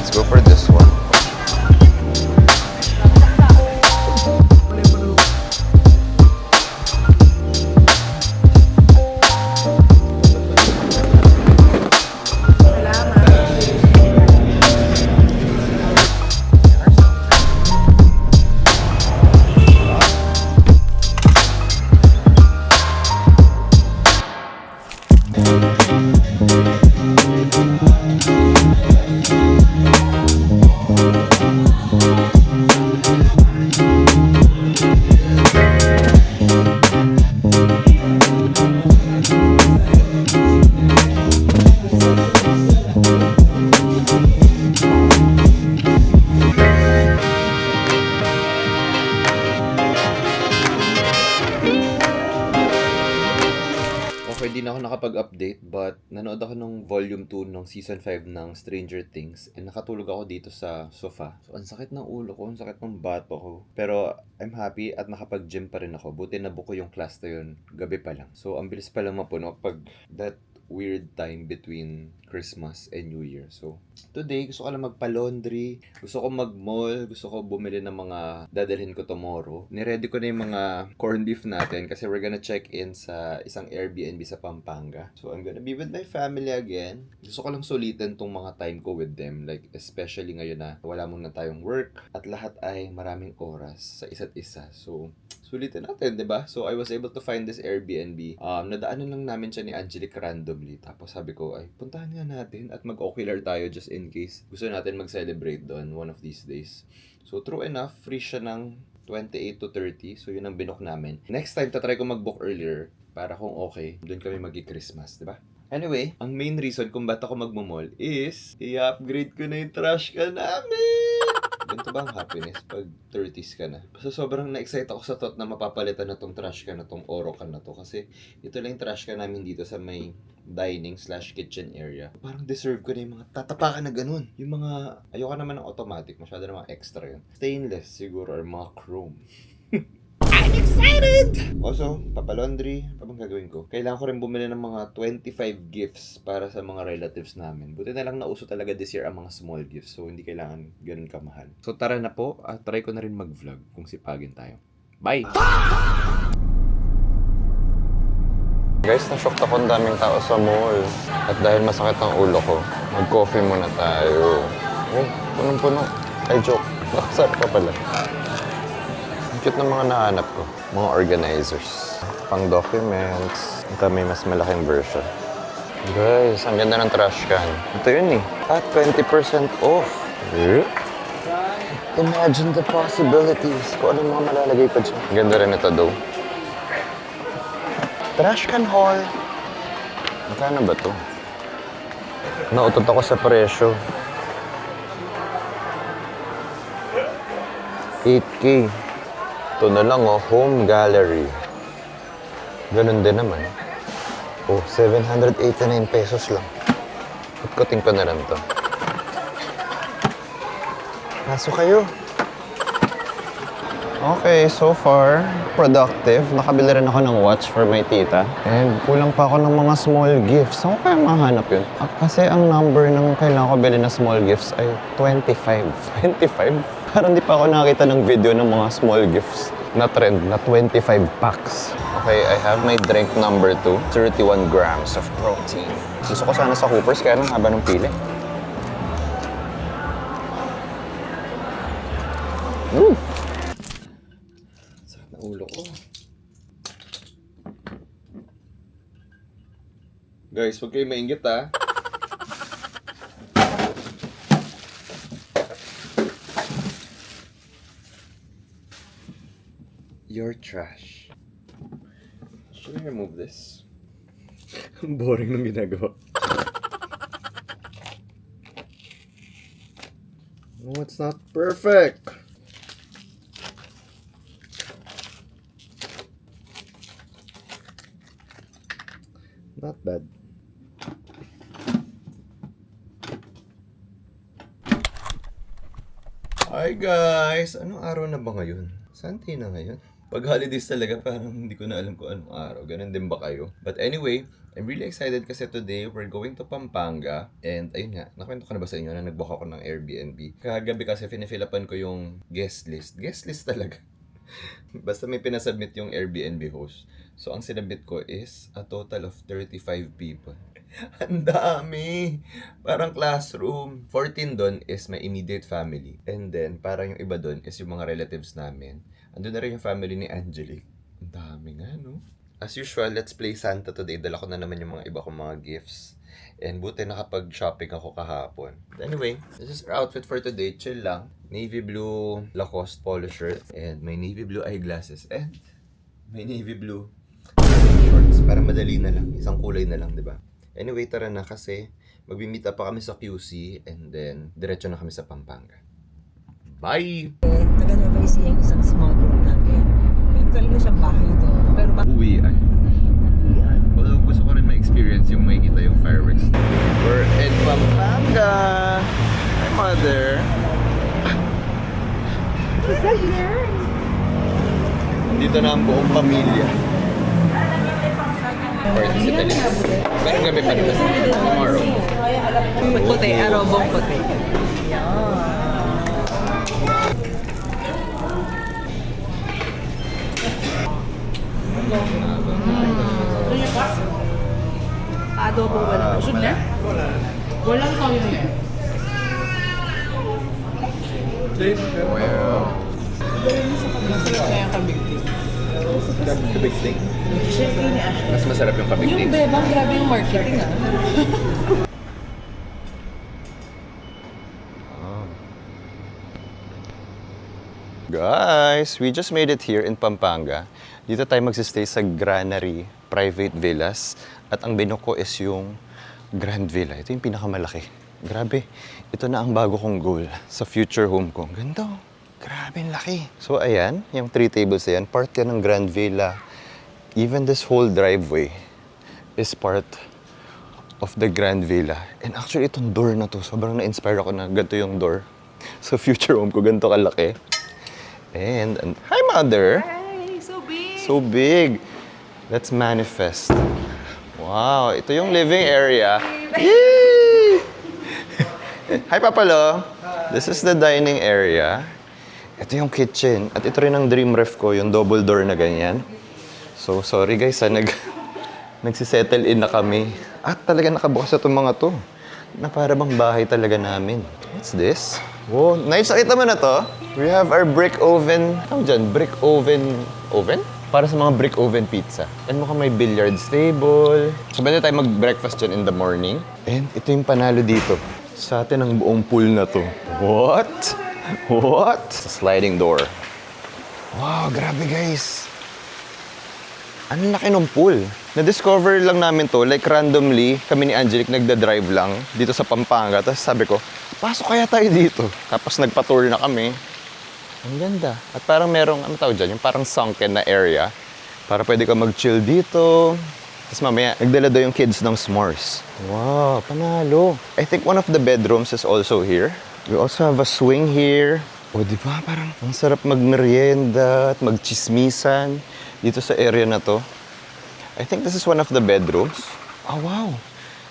Let's go for this one. Okay, di na ako nakapag-update but nanood ako ng volume 2 ng season 5 ng Stranger Things and nakatulog ako dito sa sofa. So, ang sakit ng ulo ko, ang sakit ng bato ko. Pero I'm happy at nakapag-gym pa rin ako. Buti nabuko yung class na yun, gabi pa lang. So, ang bilis pa lang mapuno pag that weird time between Christmas and New Year. So, today, gusto ko lang magpa-laundry, gusto ko mag-mall, gusto ko bumili ng mga dadalhin ko tomorrow. Niready ko na yung mga corned beef natin kasi we're gonna check in sa isang Airbnb sa Pampanga. So, I'm gonna be with my family again. Gusto ko lang sulitin tong mga time ko with them. Like, especially ngayon na wala muna tayong work at lahat ay maraming oras sa isa't isa. So, sulitin natin, di ba? So, I was able to find this Airbnb. Nadaanan lang namin siya ni Angelique randomly. Tapos sabi ko, ay, puntahan nga natin at mag-ocular tayo just in case gusto natin mag-celebrate doon one of these days. So, true enough, free siya ng 28 to 30. So, yun ang binook namin. Next time, tatry ko mag-book earlier para kung okay, doon kami mag-Christmas, di ba? Anyway, ang main reason kung ba't ako magmamall is i-upgrade ko na yung trash can namin! Ganito ba ang happiness pag 30s ka na? So, sobrang na-excite ako sa thought na mapapalitan na tong trash can na tong Orocan na to. Kasi ito lang yung trash can namin dito sa may dining/kitchen area. Parang deserve ko na yung mga tatapakan na ganun. Yung mga, ayoko naman ng automatic. Masyado na mga extra yun. Stainless siguro or mga chrome. I'm excited! Also, papalaundry, pa bang gagawin ko? Kailangan ko rin bumili ng mga 25 gifts para sa mga relatives namin. Buti na lang nauso talaga this year ang mga small gifts. So, hindi kailangan ganun kamahal. So, tara na po. Try ko na rin mag-vlog kung sipagin tayo. Bye! Guys, na-shocked ako ang daming tao sa mall. At dahil masakit ang ulo ko, mag-coffee muna tayo. Oh, punong-puno. Ay, joke. Nakasarap pa pala. Cute ng mga nahanap ko. Mga organizers. Pang documents. Ito may mas malaking version. Guys, ang ganda ng trash can. Ito yun eh. At 20% off. Imagine the possibilities. Kung ano mga malalagay pa dyan. Ang ganda rin ito daw. Trash can haul. Magkano ba to? Nautot ako sa presyo. 8K. Ito na lang oh, home gallery. Ganun din naman. Oh, 789 pesos lang. Kutkutin ko na lang to. Pasok kayo. Okay, so far, productive. Nakabili rin ako ng watch for my tita. And kulang pa ako ng mga small gifts. Saan ko kaya mahanap yun? Kasi ang number ng kailangan ko bilhin na small gifts ay 25. 25? Parang di pa ako nakakita ng video ng mga small gifts na trend na 25 packs. Okay, I have my drink number 2. 31 grams of protein. Gusto ko sana sa Hoopers kaya nang haba ng pili. Sakit na ulo ko. Guys, huwag kayo mainggit ha. Your trash. Should I remove this? Ang boring nung ginagawa. No, it's not perfect. Not bad. Hi guys! Anong araw na ba ngayon? Sunday na ngayon. Pag holidays talaga, parang hindi ko na alam kung anong araw. Ganun din ba kayo? But anyway, I'm really excited kasi today we're going to Pampanga. And ayun nga, nakwento ko na ba sa inyo na nag-book ako ng Airbnb? Kagabi kasi finifilapan ko yung guest list. Guest list talaga. Basta may pinasubmit yung Airbnb host. So ang sinabit ko is a total of 35 people. Ang dami! Parang classroom. 14 doon is my immediate family. And then, parang yung iba doon is yung mga relatives namin. Andun na rin yung family ni Angelique. Ang dami nga, no? As usual, let's play Santa today. Dala ko na naman yung mga iba kong mga gifts. And buti nakapag-shopping ako kahapon. But anyway, this is our outfit for today. Chill lang. Navy blue Lacoste polo shirt. And my navy blue eyeglasses. And my navy blue shorts. Para madali na lang. Isang kulay na lang, di ba? Anyway, tara na kasi magbi-meet up pa kami sa QC and then diretso na kami sa Pampanga. Bye! Taga-Nueva Ecija yung isang small group namin. Meron talaga siyang bahay doon. Pero Uwian. Although gusto ko rin ma-experience yung makikita yung fireworks. We're in Pampanga! Hi, mother! Dito na ang buong pamilya. Party sa Talis. Pero gabi pa naman. Tomorrow. puti, arobong puti. Adobo wala. Should na? Walang kami na. Wow. Kaya kabigti. Kabig steak. Siyempre ni Ashley. Mas masarap yung kabig Yung steak. bebang, grabe yung marketing ah. Guys, we just made it here in Pampanga. Dito tayo magsistay sa Granary Private Villas. At ang binook ko is yung Grand Villa. Ito yung pinakamalaki. Grabe, ito na ang bago kong goal sa future home ko. Ganda oh. Grabe, ang laki. So ayan, yung 3 tables na yan, part yan ng Grand Villa. Even this whole driveway is part of the Grand Villa. And actually, itong door na to, sobrang na-inspire ako na ganito yung door. Sa future home ko, ganito kalaki. And hi, mother! Hi, so big! So big! Let's manifest. Wow, ito yung living area. Yay! Hi, Papalo! This is the dining area. Ito yung kitchen. At ito rin ang dream ref ko, yung double door na ganyan. So, sorry guys, nagsisettle in na kami. At talaga nakabukas itong mga to. Na para bang bahay talaga namin. What's this? Wow, nice. Nakita mo na to? We have our brick oven. Ano dyan? Brick oven. Oven? Para sa mga brick oven pizza. And mukhang may billiards table. So, pwede tayo mag-breakfast dyan in the morning. And ito yung panalo dito. Sa atin ang buong pool na to. What? What? Sa sliding door. Wow, grabe guys. Ang laki ng pool. Na-discover lang namin to, like randomly, kami ni Angelique nagda-drive lang dito sa Pampanga. Tapos sabi ko, pasok kaya tayo dito. Tapos nagpa-tour na kami. Ang ganda. At parang merong, ano tawag dyan, yung parang sunken na area. Para pwede ka mag-chill dito. Tapos mamaya, nagdala daw yung kids ng s'mores. Wow, panalo. I think one of the bedrooms is also here. We also have a swing here. O, di ba? Parang ang sarap magmerienda at magchismisan dito sa area na to. I think this is one of the bedrooms. Oh, wow.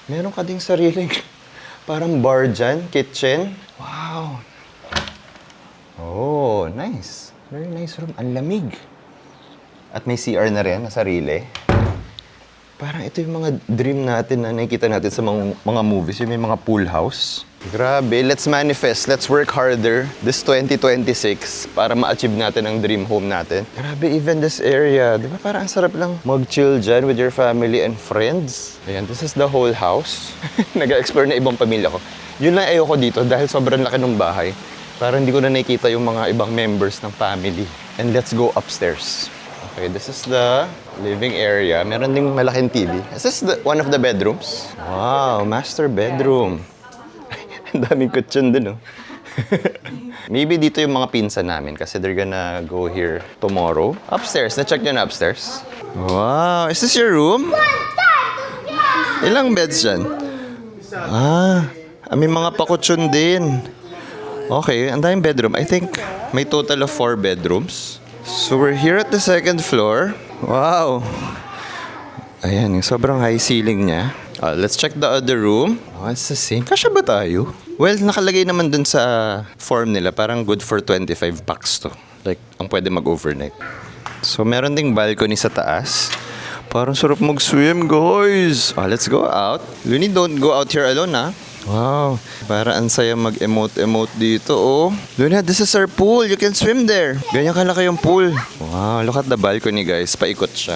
Meron ka ding sariling parang bar dyan, kitchen. Wow. Oh, nice. Very nice room. Ang lamig. At may CR na rin na sarili. Parang ito yung mga dream natin na nakikita natin sa mga movies. Yung may mga pool house. Grabe, let's manifest. Let's work harder this 2026 para ma-achieve natin ang dream home natin. Grabe, even this area. Di ba parang ang sarap lang mag-chill dyan with your family and friends? Ayan, this is the whole house. Nag-explore na ibang pamilya ko. Yun lang ayoko dito dahil sobrang laki ng bahay. Parang hindi ko na nakikita yung mga ibang members ng family. And let's go upstairs. Okay, this is the living area. Meron ding malaking TV. Is this one of the bedrooms? Wow, master bedroom. Ang daming kutsyon dun, oh. Maybe dito yung mga pinsan namin kasi they're gonna go here tomorrow. Upstairs. Na-check nyo na upstairs. Wow. Is this your room? Ilang beds dyan? May mga pakutsyon din. Okay, ang daming bedroom. I think may total of 4 bedrooms. So we're here at the second floor. Wow! Ayan, yung sobrang high ceiling niya. Let's check the other room. Oh, it's the same. Kasya ba tayo? Well, nakalagay naman dun sa form nila. Parang good for 25 packs to. Like, ang pwede mag-overnight. So, meron ding balcony sa taas. Parang sarap mag-swim, guys. Let's go out. Luni, don't go out here alone, ha? Wow. Para ang saya mag-emote dito, oh. Luna, this is our pool. You can swim there. Ganyan kalaki yung pool. Wow, look at the balcony, guys. Paikot siya.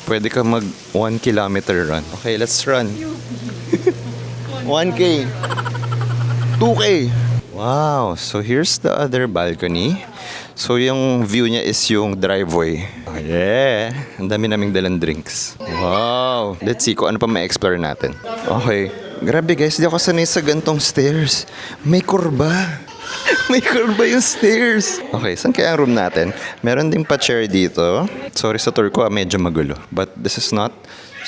Pwede ka mag 1 kilometer run. Okay, let's run. 1K. 2K. Wow. So here's the other balcony. So yung view niya is yung driveway. Oh, yeah. Ang dami naming dalang drinks. Wow. Let's see kung ano pa ma-explore natin. Okay. Grabe guys, di ako sanay sa gantong stairs. May kurba. May kurba yung stairs. Okay, saan kaya ang room natin? Meron ding pa-chair dito. Sorry sa tour ko, medyo magulo. But this is not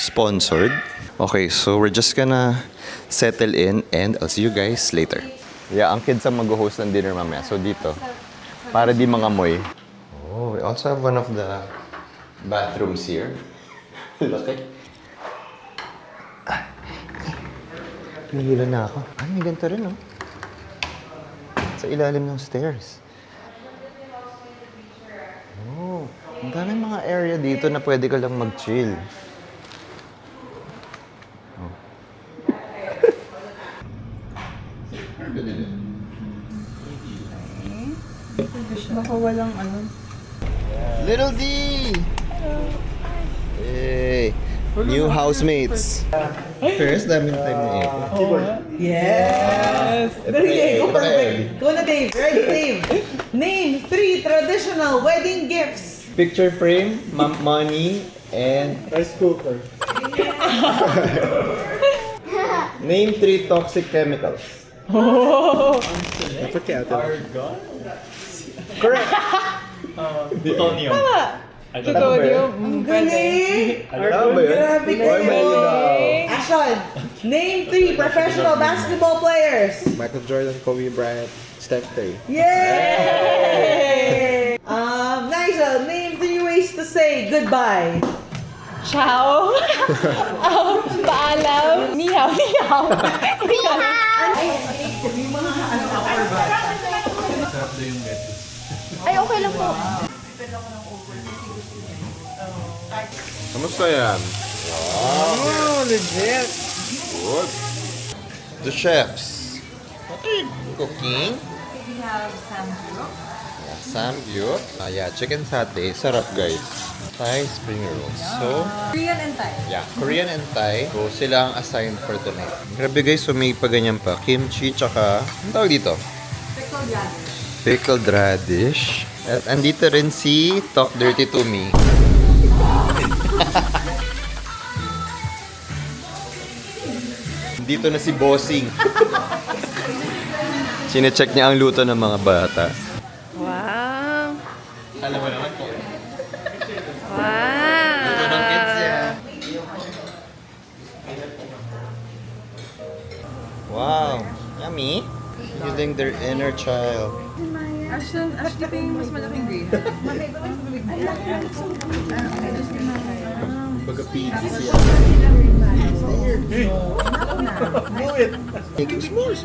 sponsored. Okay, so we're just gonna settle in and I'll see you guys later. Yeah, ang kids ang mag-host ng dinner mamaya. So dito, para di mga moy. Oh, we also have one of the bathrooms here. Laki. Nahihila na ako. May ganito rin, oh. Sa ilalim ng stairs. Oh, ang daming mga area dito na pwede ka lang mag-chill. Oh. Baka walang ano. Little D! Hey! New housemates. First, daming time na Yes! Very Dave, go perfect. Go na Dave, right Dave. Name 3 traditional wedding gifts. Picture frame, money, and Rice cooker. name 3 toxic chemicals. Dapat kaya ate. Plutonium. Tutorial. Ang galing! Tama ba yun? Grabe Why may yun kayo! na? Action! Name 3 professional basketball players. Michael Jordan, Kobe Bryant, Steph Curry. Yay! Nigel, name 3 ways to say goodbye. Ciao. Paalam. Ni hao, ni hao. Ay, okay lang po. Kamusta yan? Oh, legit. Good. The chefs. Cooking. We have samgyup. Samgyup. Yeah, chicken satay. Sarap, guys. Thai spring rolls. So, Korean and Thai. yeah, Korean and Thai. So, sila ang assigned for tonight. Grabe, guys. So, may pa ganyan pa. Kimchi, tsaka... Anong tawag dito? Pickled radish. Pickled radish. At andito rin si Talk Dirty to Me. Dito na si Bossing. Sine-check niya ang luto ng mga bata. Wow. Alam mo naman po. Wow. Luto ng kids yan. Wow. Yummy. Feeding their inner child. Ashton, ito yung mas malaking green. Baga pizza siya. Making s'mores.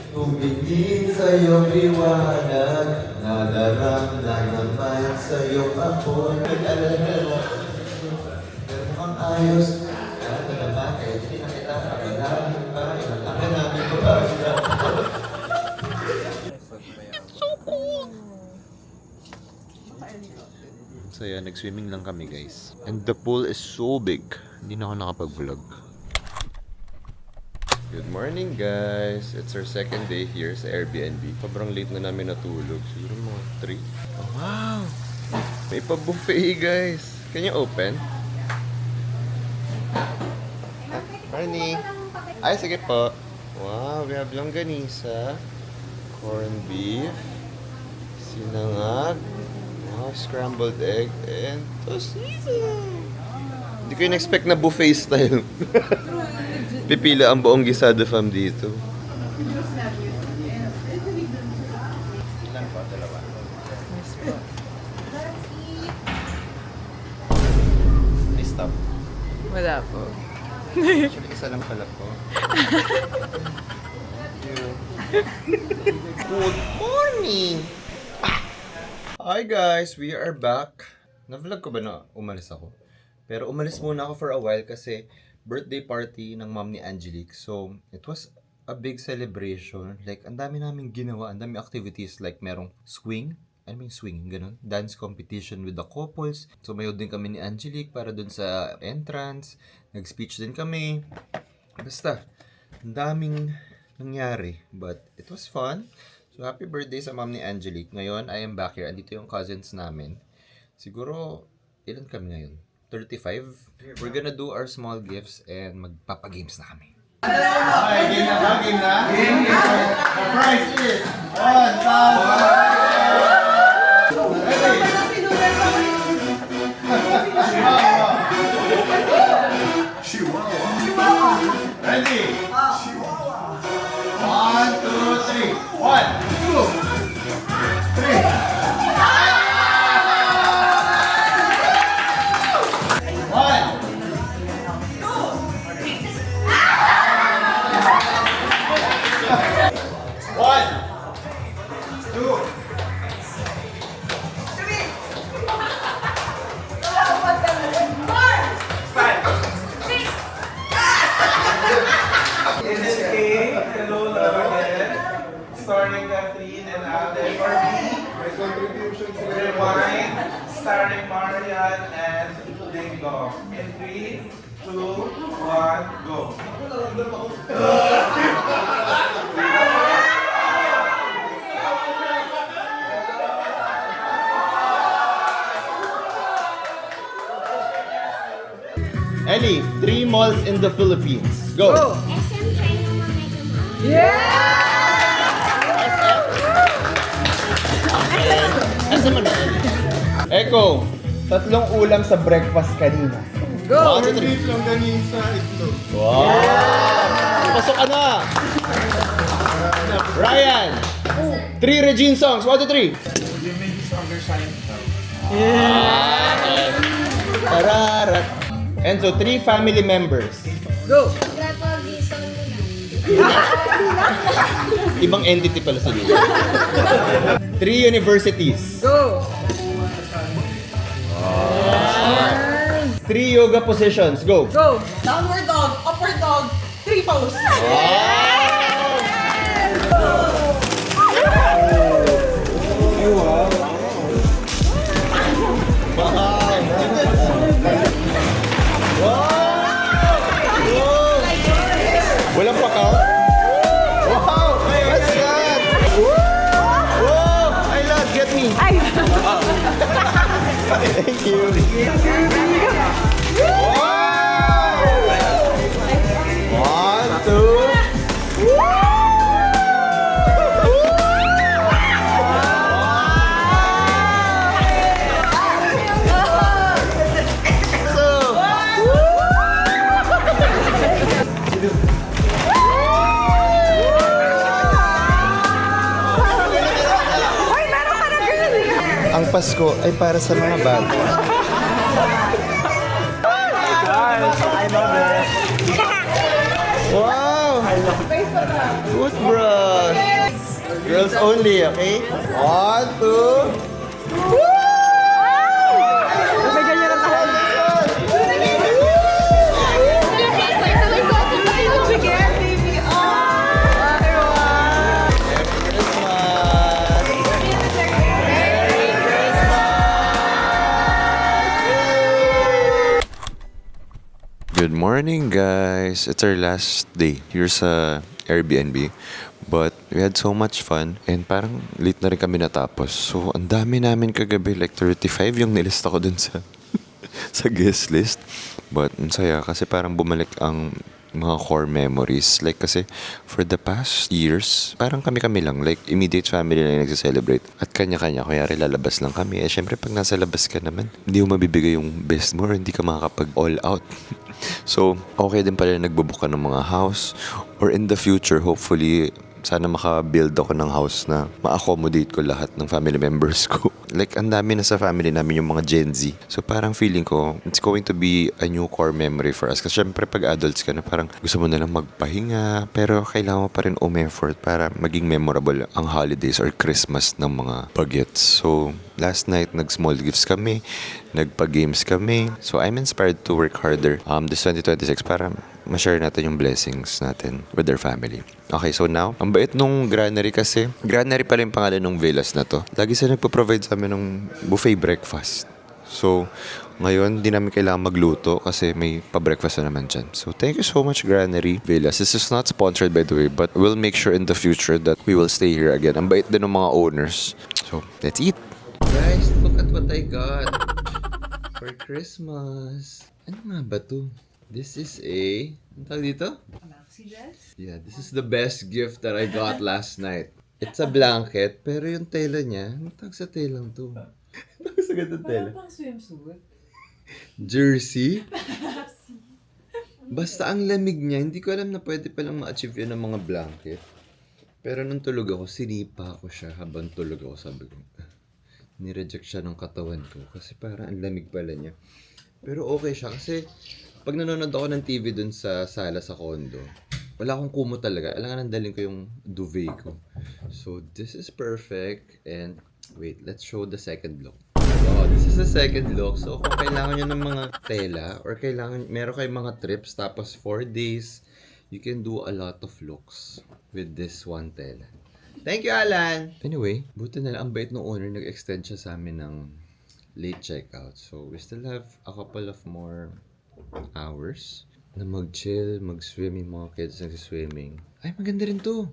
Tumingin sa iyong liwanag, nadarang na naman sa iyong apoy. Nag-alala, pero mukhang ayos. Kaya ito naman, kahit hindi na kita kapalahin pa, inatake namin ko ba? So yeah, nag-swimming lang kami guys. And the pool is so big. Hindi na ako nakapag-vlog. Good morning guys! It's our second day here sa Airbnb. Sobrang late na namin natulog. Siguro mga 3. Oh, wow! May pa-buffet guys! Can you open? honey. Ay, sige po. Wow, we have longganisa, corned beef, sinangag, wow, scrambled egg, and tocino. Hindi ko in-expect na buffet style. Pipila ang buong gisado fam dito. Ilan po? Dalawa. I stop. Wala po. Actually, isa lang pala po. Thank you. Good morning! Hi guys! We are back. Na-vlog ko ba na umalis ako? Pero umalis muna ako for a while kasi birthday party ng mom ni Angelique. So, it was a big celebration. Like, ang dami namin ginawa. Ang dami activities. Like, merong swing. Swing, ganun. Dance competition with the couples. So, mayroon din kami ni Angelique para dun sa entrance. Nag-speech din kami. Basta, ang daming nangyari. But, it was fun. So, happy birthday sa mom ni Angelique. Ngayon, I am back here. Andito yung cousins namin. Siguro, ilan kami ngayon? 35. We're gonna do our small gifts and magpapagames na kami. Okay, game na ba? Game na? Game na. The prize is 1,000. Ready? Ready? 1, 2, 3. 1, 2, 3. Starting Catherine and Alden or B. My contributions Rewind, starring Marian and Lingo. In 3, 2, 1, go. Ellie, 3 malls in the Philippines. Go! SM China Mega Mall. Echo, 3 ulam sa breakfast kanina. Go! 1, 2, 3. Longganisa, itlog. Wow! Pasok ka na! Ryan! 3 Regine songs. 1, 2, 3. Tararat. Enzo, 3 family members. Ibang entity pala sa dito. 3 universities. Go! 3 yoga positions. Go! Go! Downward dog, upward dog, 3 pose. Walang pa-count? Wow! What's that? Wow! I love, get me! Thank you! Wow! 1, 2... Ang Pasko ay para sa mga bata. Wow! Toothbrush! Girls only, okay? 1, 2... Good morning, guys! It's our last day here sa Airbnb. But we had so much fun and parang late na rin kami natapos. So, ang dami namin kagabi. Like 35 yung nilista ko dun sa sa guest list. But ang saya kasi parang bumalik ang mga core memories. Like kasi for the past years, parang kami-kami lang. Like immediate family lang yung nagsiselebrate. At kanya-kanya, kaya lalabas lang kami. Eh syempre pag nasa labas ka naman, hindi mo mabibigay yung best mo or hindi ka makakapag all out. So, okay din pala na nagbubook ka ng mga house. Or in the future, hopefully, sana maka-build ako ng house na ma-accommodate ko lahat ng family members ko. Like, ang dami na sa family namin yung mga Gen Z. So, parang feeling ko, it's going to be a new core memory for us. Kasi syempre, pag adults ka na, parang gusto mo na lang magpahinga. Pero kailangan mo pa rin effort para maging memorable ang holidays or Christmas ng mga bagets. So, last night, nag-small gifts kami. Nagpa-games kami. So, I'm inspired to work harder this 2026 para ma-share natin yung blessings natin with their family. Okay, so now, ang bait nung Granary kasi. Granary pala yung pangalan ng villas na to. Lagi sila nagpo-provide sa amin ng buffet breakfast. So, ngayon, di namin kailangan magluto kasi may pa-breakfast na naman dyan. So, thank you so much, Granary Villas. This is not sponsored, by the way, but we'll make sure in the future that we will stay here again. Ang bait din ng mga owners. So, let's eat! Guys, look at what I got for Christmas. Ano nga ba to? This is a... Ano tawag dito? Yeah, this is the best gift that I got last night. It's a blanket, pero yung tela niya, ano tawag sa telang to? Ano tawag sa ganda tela? Parang swimsuit. Jersey? Basta ang lamig niya, hindi ko alam na pwede palang ma-achieve yun ng mga blanket. Pero nung tulog ako, sinipa ko siya habang tulog ako, sabi ko. Nireject siya ng katawan ko kasi parang ang lamig pala niya. Pero okay siya kasi pag nanonood ako ng TV dun sa sala sa condo, wala akong kumot talaga. Alangan nandalin ko yung duvet ko. So, this is perfect. And, wait, let's show the second look. Oh, this is the second look. So, kung kailangan nyo ng mga tela or meron kayong mga trips tapos 4 days, you can do a lot of looks with this one tela. Thank you, Alan! Anyway, buti na lang ang bait ng owner, nag-extend siya sa amin ng late checkout. So, we still have a couple of more hours na mag-chill, mag-swim yung mga kids nag-swimming. Ay, maganda rin to!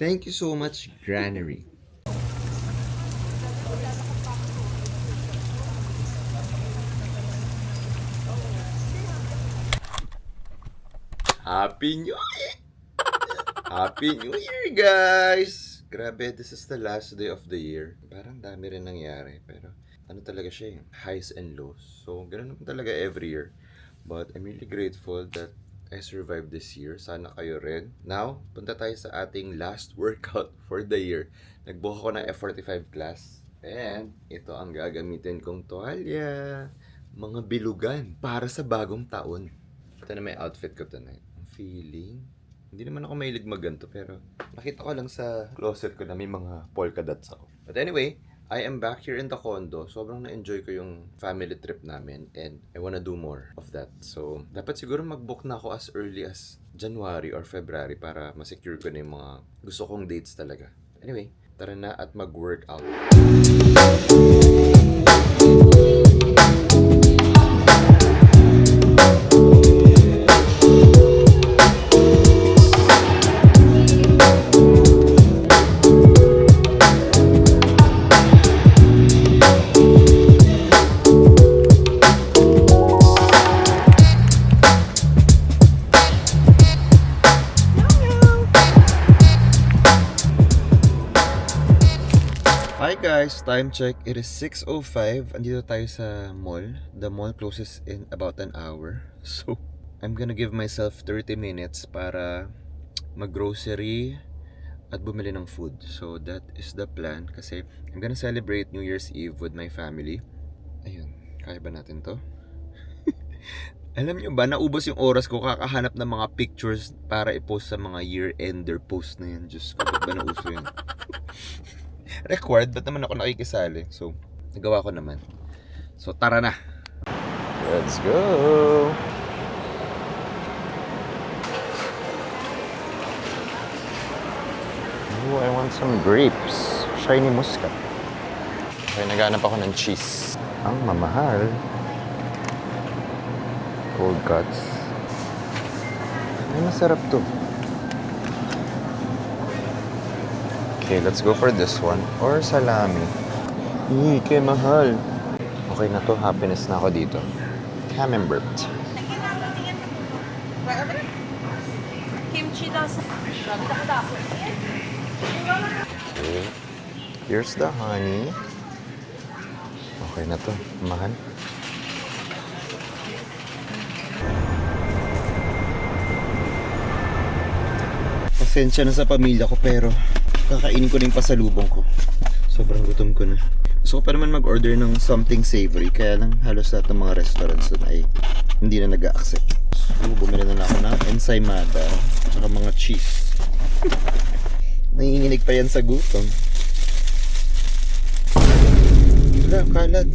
Thank you so much, Granary. Happy New Year! Happy New Year, guys! Grabe, this is the last day of the year. Parang dami rin nangyari, pero ano talaga siya eh, highs and lows. So, ganun naman talaga every year. But I'm really grateful that I survived this year. Sana kayo rin. Now, punta tayo sa ating last workout for the year. Nagbuka ko ng F45 class. And ito ang gagamitin kong tuwalya. Mga bilugan para sa bagong taon. Ito na may outfit ko tonight. Ang feeling, hindi naman ako mahilig magganto, pero nakita ko lang sa closet ko na may mga polka dots ako. But anyway, I am back here in the condo. Sobrang na-enjoy ko yung family trip namin and I wanna do more of that. So, dapat siguro mag-book na ako as early as January or February para ma-secure ko na yung mga gusto kong dates talaga. Anyway, tara na at mag-workout. Hi guys, time check. It is 6:05. Andito tayo sa mall. The mall closes in about an hour. So, I'm gonna give myself 30 minutes para mag-grocery at bumili ng food. So, that is the plan kasi I'm gonna celebrate New Year's Eve with my family. Ayun, kaya ba natin to? Alam nyo ba, naubos yung oras ko kakahanap ng mga pictures para i-post sa mga year-ender post na yan. Diyos ko, ba't ba nauso yun? Required, ba't naman ako nakikisali? So, nagawa ko naman. So, tara na! Let's go! Oh, I want some grapes. Shiny muscat. Okay, naghanap ako ng cheese. Ang mamahal. Cold cuts. Ay, masarap to. Okay, let's go for this one. Or salami. Kaya mahal. Okay na to, happiness na ako dito. Camembert. Kimchi daw sa... Okay. Here's the honey. Okay na to. Mahal. Pasensya na sa pamilya ko pero kakainin ko na yung pasalubong ko. Sobrang gutom ko na. Gusto ko pa naman mag-order ng something savory kaya lang halos lahat ng mga restaurants doon ay hindi na nag-accept. So bumili na lang ako ng ensaymada at mga cheese. Nanginginig pa yan sa gutom. Wala, kalat.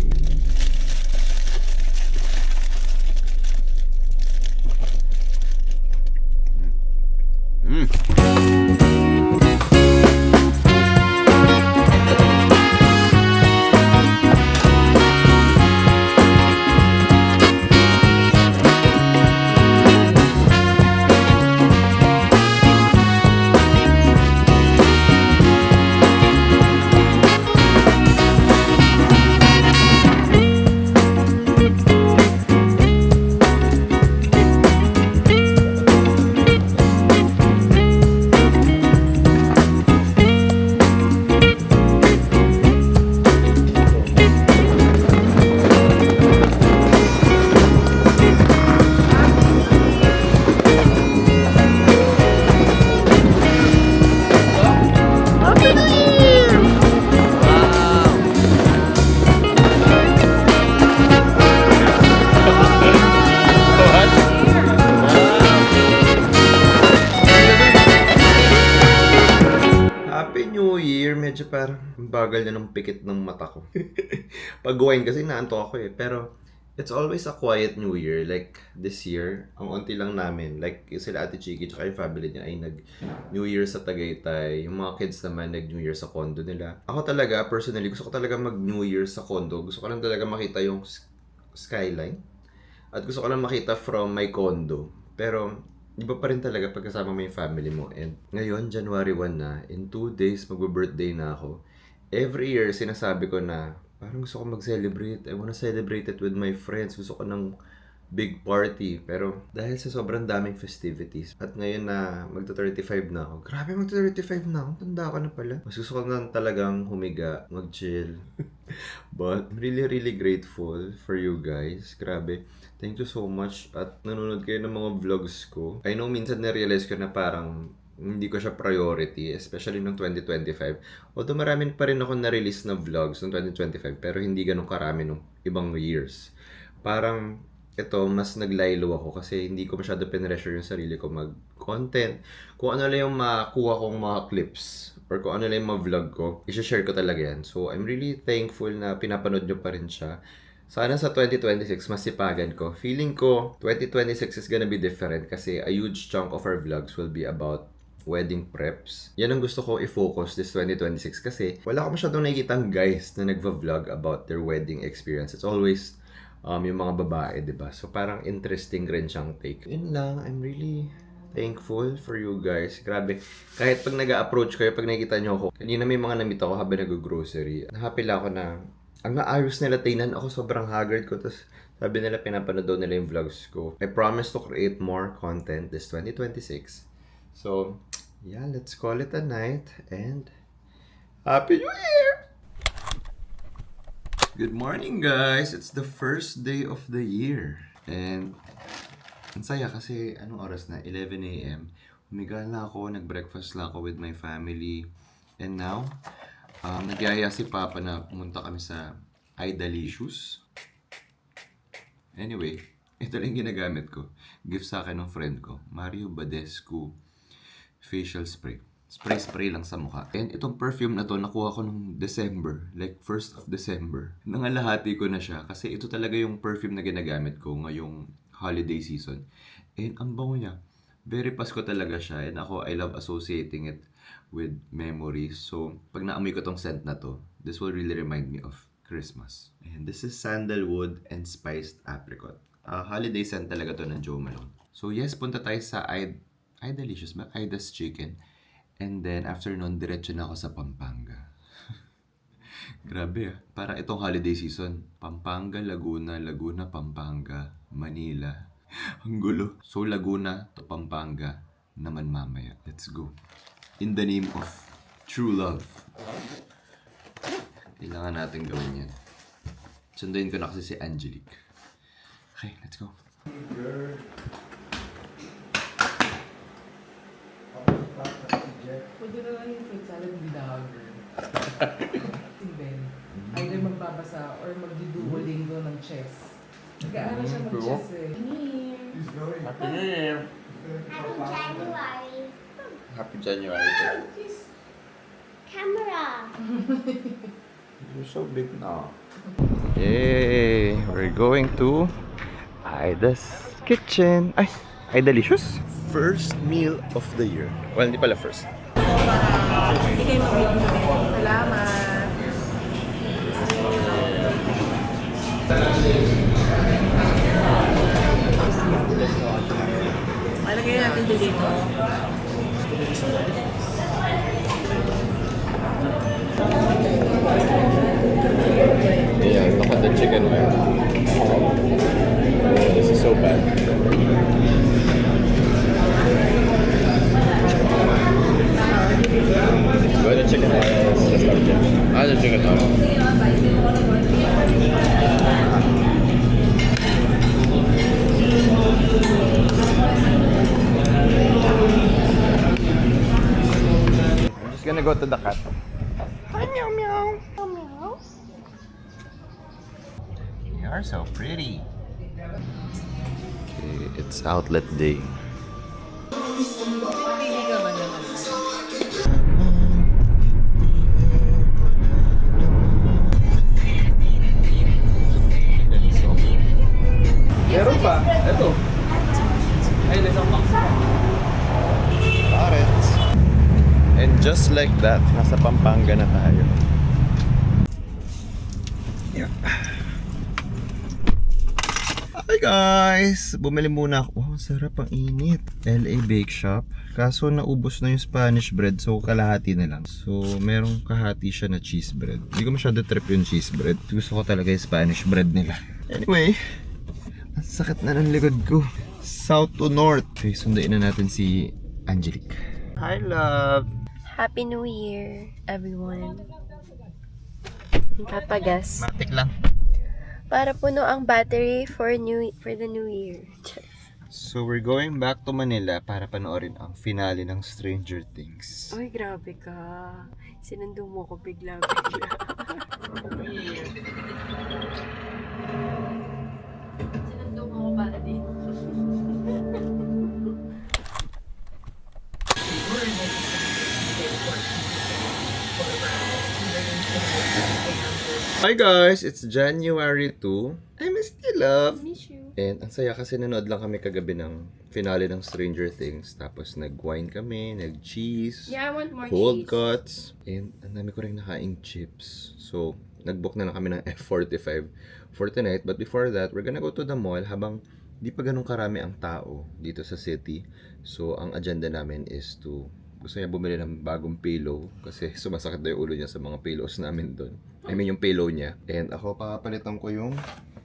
Happy New Year! Medyo parang bagal na ng pikit ng mata ko. Pag wine kasi naantok ako eh. Pero it's always a quiet New Year. Like this year, ang unti lang namin. Like sila Ate Chiki tsaka yung family niya ay nag-New Year sa Tagaytay. Yung mga kids naman nag-New Year sa condo nila. Ako talaga, personally, gusto ko talaga mag-New Year sa condo. Gusto ko lang talaga makita yung skyline. At gusto ko lang makita from my condo. Pero iba pa rin talaga pagkasama mo yung family mo. And ngayon, January 1 na, in 2 days, magbe-birthday na ako. Every year, sinasabi ko na, parang gusto ko mag-celebrate. I wanna celebrate it with my friends. Gusto ko ng big party. Pero dahil sa sobrang daming festivities, at ngayon na magta-35 na ako. Grabe, magta-35 na ako. Tanda ko na pala. Mas gusto ko na talagang humiga, mag-chill. But I'm really, really grateful for you guys. Grabe. Thank you so much at nanonood kayo ng mga vlogs ko. I know minsan na-realize ko na parang hindi ko siya priority, especially noong 2025. Although marami pa rin ako na-release na vlogs noong 2025 pero hindi ganun karami nung ibang years. Parang ito, mas naglaylo ako kasi hindi ko masyado pinressure yung sarili ko mag-content. Kung ano lang yung makuha kong mga clips or kung ano lang yung mga vlog ko, i-share ko talaga yan. So I'm really thankful na pinapanood nyo pa rin siya. Sana sa 2026, masipagan ko. Feeling ko, 2026 is gonna be different kasi a huge chunk of our vlogs will be about wedding preps. Yan ang gusto ko i-focus this 2026 kasi wala ko masyadong nakikitang guys na nagva-vlog about their wedding experience. It's always yung mga babae, diba? So parang interesting rin siyang take. Yun lang, I'm really thankful for you guys. Grabe. Kahit pag nag-approach kayo, pag nakikita nyo ako, kanina may mga namit ako habang nag-grocery. Happy lang ako na ang naayos nila, tingnan ako, sobrang haggard ko. Tapos sabi nila, pinapanood daw nila yung vlogs ko. I promise to create more content this 2026. So, yeah, let's call it a night. And Happy New Year! Good morning, guys! It's the first day of the year. And ang saya kasi, anong oras na? 11 a.m. Humiga na ako, nag-breakfast lang ako with my family. And now, nagyaya si Papa na pumunta kami sa iDelicious. Anyway, ito lang ginagamit ko. Gift sa akin ng friend ko, Mario Badescu facial spray. Spray lang sa mukha. And itong perfume na to, nakuha ko nung December. Like 1st of December. Nangalahati ko na siya kasi ito talaga yung perfume na ginagamit ko ngayong holiday season. And ang bango niya. Very Pasko talaga siya. And ako, I love associating it with memories. So, pag naamoy ko tong scent na to, this will really remind me of Christmas. And this is sandalwood and spiced apricot. Holiday scent talaga to ng Joe Malone. So yes, punta tayo sa iDelicious, Ida's Chicken. And then, after nun, diretso na ako sa Pampanga. Grabe Para itong holiday season. Pampanga, Laguna, Pampanga, Manila. Ang gulo. So, Laguna to Pampanga naman mamaya. Let's go. In the name of true love. Kailangan natin gawin yan. Sunduin ko na kasi si Angelique. Okay, let's go. Pwede na lang yung fruit salad vlogger. Si Ben. Either magbabasa or magduduolingo ng chess. Nag-aaral siya mag-chess eh. Happy New Year! Happy January. Happy January. Camera. You're so big now. Yay! We're going to Aida's Kitchen. Ay! Aidalicious? First meal of the year. Well, hindi pala first. Salamat! Malagay natin dito. Yeah, look at the chicken wire. Oh, this is so bad. But the chicken wire is just like this. The chicken wire. I'm just gonna go to the cat. Hi, meow meow. Meow meow. You are so pretty. Okay, it's outlet day. Meron pa. Ito. Ay, isang box. Carrots. And just like that, nasa Pampanga na tayo. Yeah. Hi guys! Bumili muna ako. Oh, sarap ang init. LA Bake Shop. Kaso naubos na yung Spanish bread, so kalahati na lang. So, merong kahati siya na cheese bread. Hindi ko masyado trip yung cheese bread. Gusto ko talaga yung Spanish bread nila. Anyway, ang sakit na ng likod ko. South to North. Okay, sundain na natin si Angelique. Hi, love! Happy New Year, everyone. Papagas. Matik lang. Para puno ang battery for the New Year. So, we're going back to Manila para panoorin ang finale ng Stranger Things. Uy, grabe ka. Sinundo mo ko bigla. Sinundo mo ko para din. Hi guys! It's January 2. I miss you, love! Miss you. And ang saya kasi nanood lang kami kagabi ng finale ng Stranger Things. Tapos nag-wine kami, nag-cheese, Yeah, I want more cold cheese. cuts. And ang dami ko rin nakaing chips. So, nag-book na lang kami ng F45 for tonight. But before that, we're gonna go to the mall habang di pa ganun karami ang tao dito sa city. So, ang agenda namin is to gusto niya bumili ng bagong pillow kasi sumasakit daw yung ulo niya sa mga pillows namin doon. I mean, yung pillow niya. And ako, papalitan ko yung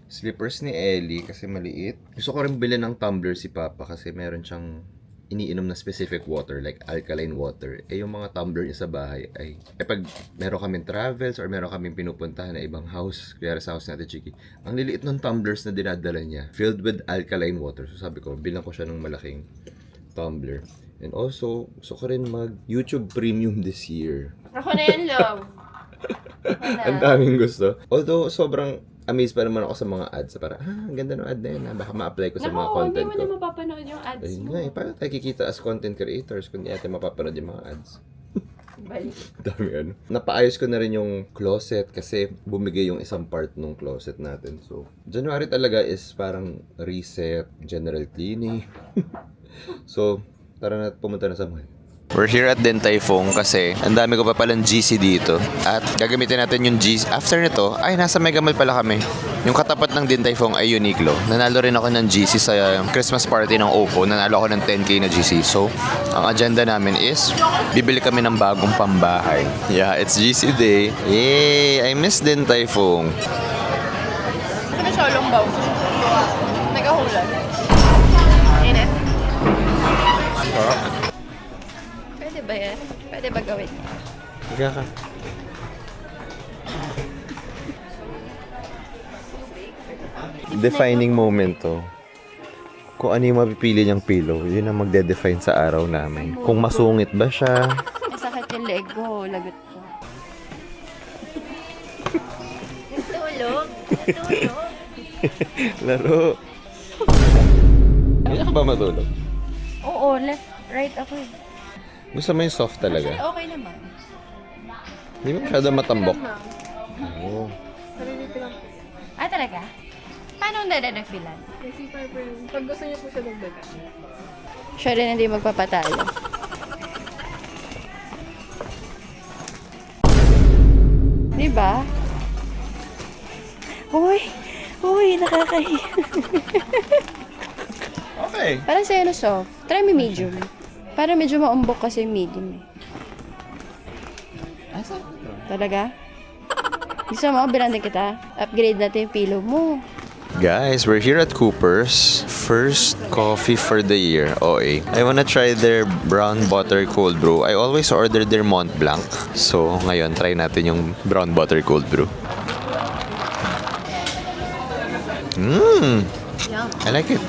slippers ni Ellie kasi maliit. Gusto ko rin bilhin ng tumbler si Papa kasi meron siyang iniinom na specific water like alkaline water. Eh, yung mga tumbler niya sa bahay ay pag meron kaming travels or meron kaming pinupuntahan na ibang house, kaya sa house natin, Chiki, ang liliit ng tumblers na dinadala niya filled with alkaline water. So sabi ko, bilang ko siya ng malaking tumbler. And also, gusto ko rin mag-YouTube Premium this year. Ako na yan, love. Ang daming gusto. Although, sobrang amazed pa naman ako sa mga ads. Parang, ang ganda ng ad na yun. Baka ma-apply ko sa mga content hindi mo ko. na mapapanood yung ads Ayun mo. nga eh. Paano tayo kikita as content creators kung di natin mapapanood yung mga ads? Balik. Dami ano. Napaayos ko na rin yung closet kasi bumigay yung isang part ng closet natin. So, January talaga is parang reset, general cleaning. So, tara na pumunta na sa mall. We're here at Din Tai Fung kasi ang dami ko pa palang GC dito. At gagamitin natin yung GC. After nito, ay nasa Mega Mall pala kami. Yung katapat ng Din Tai Fung ay Uniqlo. Nanalo rin ako ng GC sa Christmas party ng Oppo. Nanalo ako ng 10k na GC. So, ang agenda namin is bibili kami ng bagong pambahay. Yeah, it's GC day. Yay! I miss Din Tai Fung. Ito na siya, long bow. Nagahula. Init. Pwede ba yan? Pwede ba gawin? Higa ka. Defining moment to. Kung ano yung mapipili niyang pillow, yun ang magde-define sa araw namin. Kung masungit ba siya, Masakit yung leg ko. Lagot ko. Tulog. Tulog. laro. Kaya ka ba matulog? Oo, left, right ako eh. Gusto mo yung soft talaga? Okay naman. Hindi mo masyado matambok. Oo. Ah, talaga? Paano ang dadagfilan? Kasi Piper, pag gusto niya po siya dagdagan. Siya rin hindi magpapatalo. Diba? Uy! Uy, nakakahiya. Okay. Parang sa'yo na soft. Try mo medium. Para medyo maumbok kasi yung medium eh. Talaga? Gusto mo, binandin kita? Upgrade natin yung pillow mo. Guys, we're here at Cooper's. First coffee for the year, OA. I wanna try their brown butter cold brew. I always order their Mont Blanc. So, ngayon, try natin yung brown butter cold brew. I like it.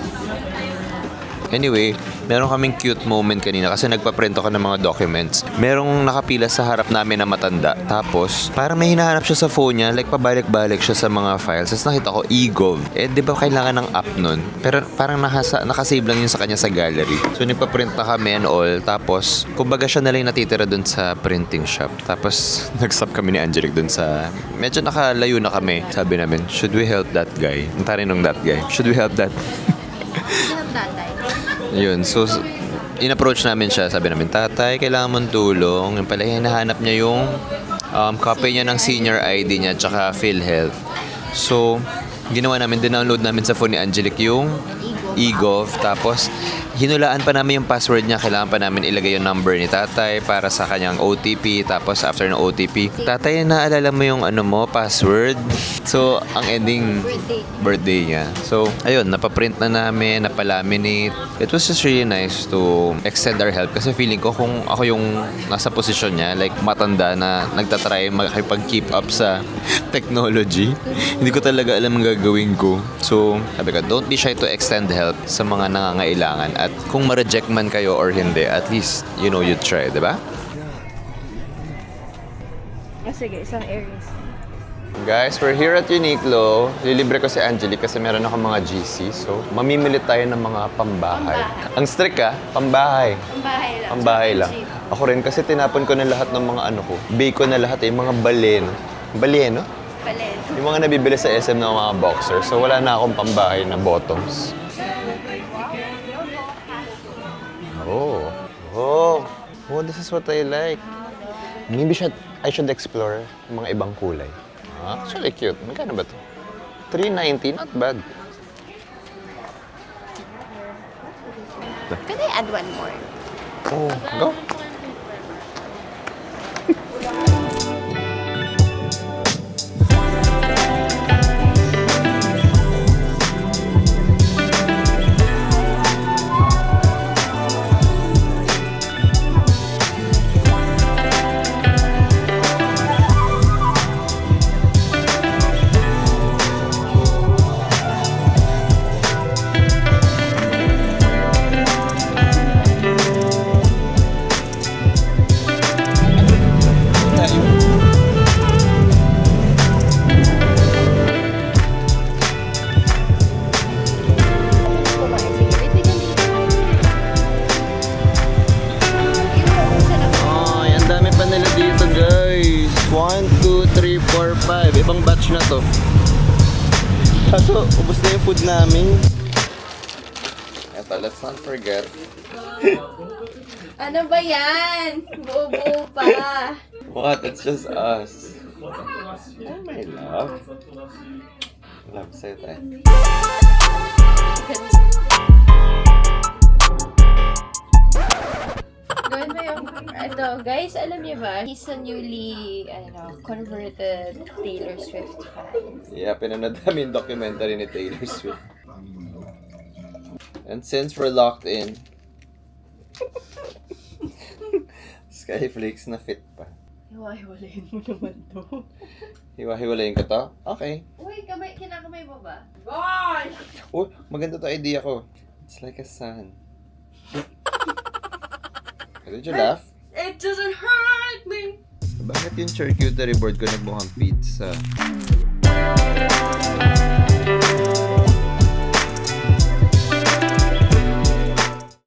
Anyway, meron kaming cute moment kanina kasi nagpa-print ako ng mga documents. Merong nakapila sa harap namin na matanda. Tapos, parang may hinahanap siya sa phone niya. Like, pabalik-balik siya sa mga files. Tapos nakita ko, e-gov. Eh, di ba kailangan ng app nun? Pero parang nakasave lang yun sa kanya sa gallery. So, nagpa-print na kami and all. Tapos, kumbaga siya na lang natitira dun sa printing shop. Tapos, nag-stop kami ni Angelic dun sa... Medyo nakalayo na kami. Sabi namin, should we help that guy? Ang tarinong that guy. Should we help that? Help tatay. Yun, so in-approach namin siya, sabi namin, tatay, kailangan mong tulong. Yung pala, hinahanap niya yung copy niya ng senior ID niya tsaka PhilHealth. So, ginawa namin, dinownload namin sa phone ni Angelic yung e-gov. Tapos, hinulaan pa namin yung password niya. Kailangan pa namin ilagay yung number ni tatay para sa kanyang OTP. Tapos, after ng OTP, tatay, naalala mo yung password? So, ang ending, birthday niya. So, ayun, napaprint na namin, napalaminate. It was just really nice to extend our help kasi feeling ko kung ako yung nasa posisyon niya, like matanda na nagtatry makipag-keep up sa technology, hindi ko talaga alam ang gagawin ko. So, sabi ko, don't be shy to extend help sa mga nangangailangan. At kung ma-reject man kayo or hindi, at least, you know, you try, di ba? Sige, isang Aries. Guys, we're here at Uniqlo. Lilibre ko si Angelic kasi meron ako mga GC. So, mamimili tayo ng mga pambahay. Ang strict pambahay. Pambahay lang. Pambahay lang. Ako rin kasi tinapon ko na lahat ng mga ko. Bake ko na lahat yung mga balen. Balen, no? Balen. Yung mga nabibili sa SM ng mga boxers. So, wala na akong pambahay na bottoms. Oh. Oh. Oh, this is what I like. Maybe I should explore mga ibang kulay. Actually cute. Magkano ba ito? $3.90, not bad. Can I add one more? Oh, go. Ibang batch na to. Kaso, ubos na yung food namin. Eto, let's not forget. Ano ba yan? Buo-buo pa. What? It's just us. Oh, my love. Love, say that. Gawin mo yung, ito, guys, alam niyo ba, he's a newly, converted Taylor Swift fan. Yeah, pinanood namin yung documentary ni Taylor Swift. And since we're locked in, Skyflakes na fit pa. Hiwa-hiwalayin mo naman to. Hiwa-hiwalayin ko to? Okay. Uy, kinakamay mo ba? Oh, maganda to idea ko. It's like a sun. Did you laugh? It doesn't hurt me! Bakit yung charcuterie board ko nagmukhang pizza?